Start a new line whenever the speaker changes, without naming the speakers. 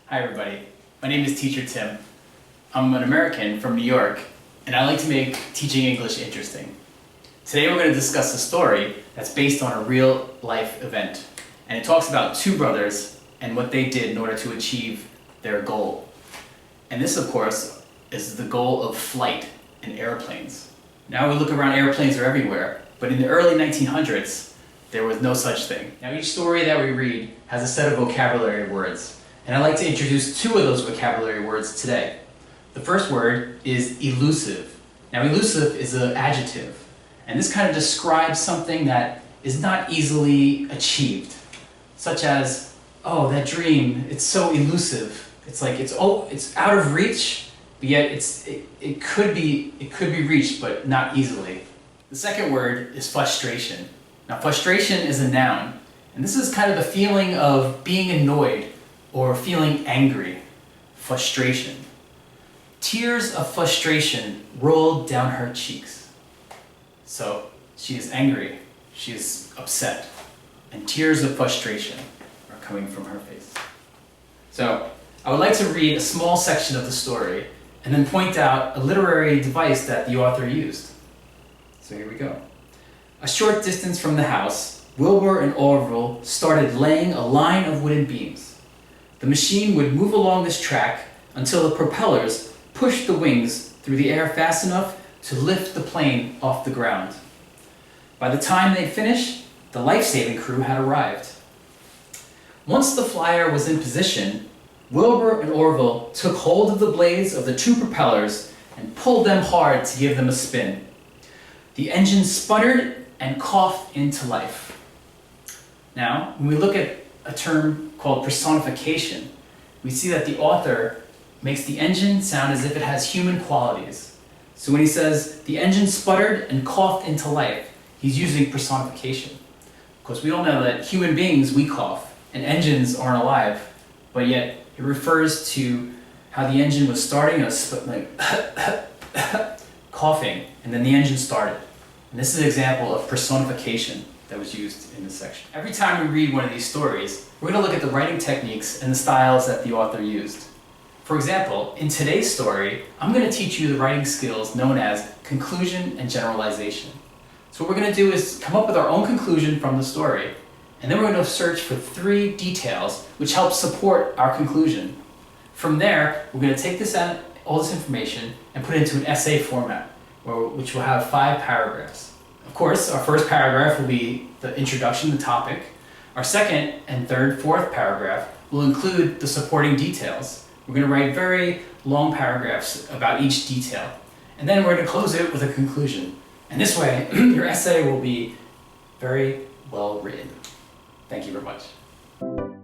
Hi everybody, my name is Teacher Tim. I'm an American from New York, and I like to make teaching English interesting. Today we're going to discuss a story that's based on a real life event, and it talks about two brothers and what they did in order to achieve their goal. And this, of course, is the goal of flight and airplanes. Now we look around, airplanes are everywhere, but in the early 1900s, there was no such thing. Now each story that we read has a set of vocabulary words, and I'd like to introduce two of those vocabulary words today. The first word is elusive. Now elusive is an adjective, and this kind of describes something that is not easily achieved, such as, oh, that dream, it's so elusive. It's like it's out of reach, but yet it could be reached, but not easily. The second word is frustration. Now frustration is a noun, and this is kind of the feeling of being annoyed or feeling angry. Frustration. Tears of frustration rolled down her cheeks. So she is angry, she is upset, and tears of frustration are coming from her face. So I would like to read a small section of the story and then point out a literary device that the author used. So here we go. A short distance from the house, Wilbur and Orville started laying a line of wooden beams. The machine would move along this track until the propellers pushed the wings through the air fast enough to lift the plane off the ground. By the time they'd finished, the life-saving crew had arrived. Once the flyer was in position, Wilbur and Orville took hold of the blades of the two propellers and pulled them hard to give them a spin. The engine sputtered and coughed into life. Now, when we look at a term called personification, we see that the author makes the engine sound as if it has human qualities. So when he says the engine sputtered and coughed into life, he's using personification. Because we all know that human beings, we cough, and engines aren't alive, but yet it refers to how the engine was starting, like coughing, and then the engine started. And this is an example of personification that was used in this section. Every time we read one of these stories, we're going to look at the writing techniques and the styles that the author used. For example, in today's story, I'm going to teach you the writing skills known as conclusion and generalization. So what we're going to do is come up with our own conclusion from the story, and then we're going to search for 3 details which help support our conclusion. From there, we're going to take all this information and put it into an essay format, which will have 5 paragraphs. Of course, our first paragraph will be the introduction to the topic. Our second and third, fourth paragraph will include the supporting details. We're going to write very long paragraphs about each detail. And then we're going to close it with a conclusion. And this way, your essay will be very well written. Thank you very much.